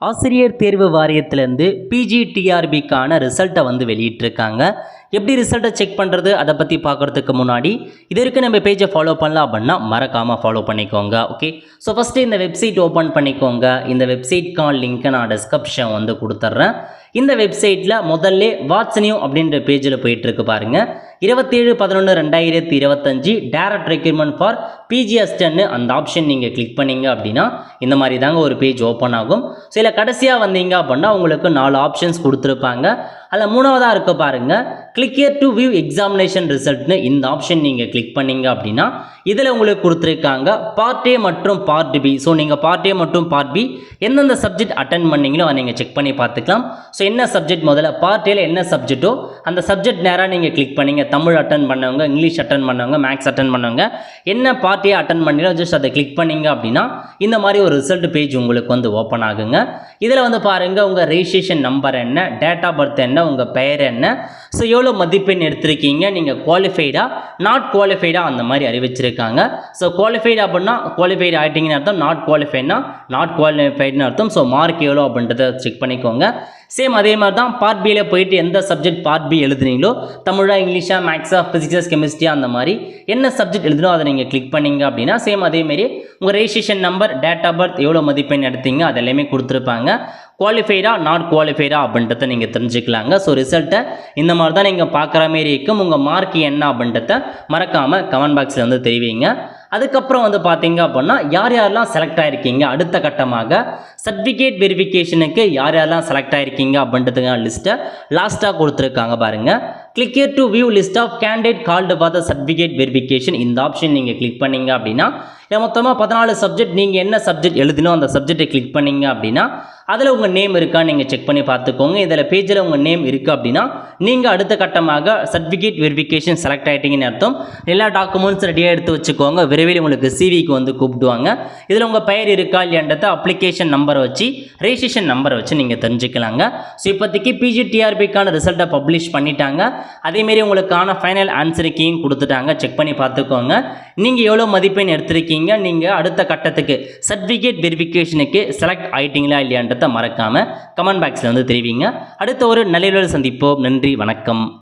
ஆசிரியர் தேர்வு வாரியத்திலேருந்து பிஜிடிஆர்பிக்கான ரிசல்ட்டை வந்து வெளியிட்டிருக்காங்க. எப்படி ரிசல்ட்டை செக் பண்ணுறது அதை பற்றி பார்க்குறதுக்கு முன்னாடி இது வரைக்கும் நம்ம பேஜை ஃபாலோ பண்ணலாம் அப்படின்னா மறக்காமல் ஃபாலோ பண்ணிக்கோங்க. ஓகே, ஸோ ஃபஸ்ட்டு இந்த வெப்சைட் ஓப்பன் பண்ணிக்கோங்க. இந்த வெப்சைட்கான லிங்க்கை நான் டிஸ்கிரிப்ஷன் வந்து கொடுத்துட்றேன். இந்த வெப்சைட்டில் முதல்ல வாட்ஸ் நியூ அப்படின்ற பேஜில் போயிட்டுருக்கு பாருங்கள். 27/11/2025 டைரக்ட் ரெக்ரூட்மெண்ட் ஃபார் பிஜி அசிஸ்டன்ட்னு அந்த ஆப்ஷன் நீங்கள் கிளிக் பண்ணிங்க அப்படின்னா இந்த மாதிரி தாங்க ஒரு பேஜ் ஓப்பன் ஆகும். ஸோ இதில் கடைசியாக வந்தீங்க அப்படின்னா உங்களுக்கு 4 ஆப்ஷன்ஸ் கொடுத்துருப்பாங்க. அதில் மூணாவதாக இருக்க பாருங்கள், click here to view examination ரிசல்ட்னு இந்த ஆப்ஷன் நீங்கள் கிளிக் பண்ணிங்க அப்படின்னா இதில் உங்களுக்கு கொடுத்துருக்காங்க பார்ட் ஏ மற்றும் பார்ட் பி. ஸோ நீங்கள் பார்ட் ஏ மற்றும் பார்ட் பி எந்தெந்த சப்ஜெக்ட் அட்டன் பண்ணீங்களோ அதை நீங்கள் செக் பண்ணி பார்த்துக்கலாம். ஸோ என்ன சப்ஜெக்ட் முதல்ல பார்ட் ஏல என்ன சப்ஜெக்ட்டோ அந்த சப்ஜெக்ட் நேராக நீங்கள் கிளிக் பண்ணிங்க. தமிழ் அட்டன் பண்ணவங்க, இங்கிலீஷ் அட்டன் பண்ணவங்க, மேக்ஸ் அட்டன் பண்ணவங்க என்ன பார்ட் ஏ அட்டன் பண்ணிங்களோ ஜஸ்ட் அதை கிளிக் பண்ணிங்க அப்படின்னா இந்த மாதிரி ஒரு ரிசல்ட் பேஜ் உங்களுக்கு வந்து ஓப்பன் ஆகுங்க. இதில் வந்து பாருங்கள் உங்கள் ரெஜிஸ்ட்ரேஷன் நம்பர் என்ன, டேட் ஆஃப் பர்த் என்ன, உங்கள் பெயர் என்ன, ஸோ எவ்வளோ மதிப்பெண் எடுத்திருக்கீங்க, நீங்கள் குவாலிஃபைடா நாட் குவாலிஃபைடா அந்த மாதிரி அறிவிச்சிருக்காங்க. ஸோ குவாலிஃபைடு அப்படின்னா குவாலிஃபைடு ஆகிட்டிங்கன்னு அர்த்தம், நாட் குவாலிஃபைட்னா நாட் குவாலிஃபைடுன்னு அர்த்தம். ஸோ மார்க் எவ்வளோ அப்படின்றத செக் பண்ணிக்கோங்க. சேம் அதே மாதிரி தான் பார்ட் பியில் போயிட்டு எந்த சப்ஜெக்ட் பார்ட் பி எழுதுனீங்களோ தமிழா, இங்கிலீஷா, மேக்ஸா, ஃபிசிக்ஸா, கெமிஸ்ட்ரியா அந்த மாதிரி என்ன சப்ஜெக்ட் எழுதுனோ அதை நீங்கள் கிளிக் பண்ணிங்க அப்படின்னா சேம் அதேமாரி உங்கள் registration number, date of birth, எவ்வளோ மதிப்பெண் எடுத்தீங்க அது எல்லாமே கொடுத்துருப்பாங்க. குவாலிஃபைடா நாட் குவாலிஃபைடா அப்படின்றத நீங்கள் தெரிஞ்சுக்கலாங்க. ஸோ ரிசல்ட்டை இந்த மாதிரி தான் நீங்கள் பார்க்குற மாரி இருக்கும். உங்கள் மார்க் என்ன அப்படின்றத மறக்காமல் கமெண்ட் பாக்ஸில் வந்து தெரிவிங்க. அதுக்கப்புறம் வந்து பார்த்தீங்க அப்படின்னா யார் யாரெல்லாம் செலக்ட் ஆகிருக்கீங்க, அடுத்த கட்டமாக சர்டிஃபிகேட் வெரிஃபிகேஷனுக்கு யார் யாரெல்லாம் செலக்ட் ஆகிருக்கீங்க அப்படின்றதுக்கான லிஸ்ட்டை லாஸ்ட்டாக கொடுத்துருக்காங்க பாருங்கள். Click here to view list of candidate called for the certificate verification இந்த ஆப்ஷன் நீங்கள் கிளிக் பண்ணிங்க அப்படின்னா மொத்தமாக 14 சப்ஜெக்ட் நீங்கள் என்ன சப்ஜெக்ட் எழுதினோ அந்த சப்ஜெக்டை கிளிக் பண்ணிங்க அப்படின்னா அதில் உங்கள் நேம் இருக்கா நீங்கள் செக் பண்ணி பார்த்துக்கோங்க. இதில் பேஜில் உங்கள் நேம் இருக்குது அப்படின்னா நீங்கள் அடுத்த கட்டமாக சர்டிஃபிகேட் வெரிஃபிகேஷன் செலக்ட் ஆகிட்டீங்கன்னு அர்த்தம். எல்லா டாக்குமெண்ட்ஸ் ரெடியாக எடுத்து வச்சுக்கோங்க. விரைவில் உங்களுக்கு சிவிக்கு வந்து கூப்பிடுவாங்க. இதில் உங்கள் பெயர் இருக்கா இல்லைன்றத அப்ளிகேஷன் நம்பரை வச்சு, ரெஜிஸ்ட்ரேஷன் நம்பரை வச்சு நீங்கள் தெரிஞ்சுக்கலாங்க. ஸோ இப்போதைக்கு பிஜிடிஆர்பிக்கான ரிசல்ட்டை பப்ளிஷ் பண்ணிட்டாங்க. அதேமாரி உங்களுக்கான ஃபைனல் ஆன்சர் கீயும் கொடுத்துட்டாங்க. செக் பண்ணி பார்த்துக்கோங்க. நீங்கள் எவ்வளோ மதிப்பெண் எடுத்திருக்கீங்க, நீங்கள் அடுத்த கட்டத்துக்கு சர்டிஃபிகேட் வெரிஃபிகேஷனுக்கு செலக்ட் ஆகிட்டீங்களா இல்லையான்றதை மறக்காமல் கமெண்ட் பாக்ஸில் வந்து தெரிவிங்க. அடுத்த ஒரு நல்ல சந்திப்போம். நன்றி, வணக்கம்.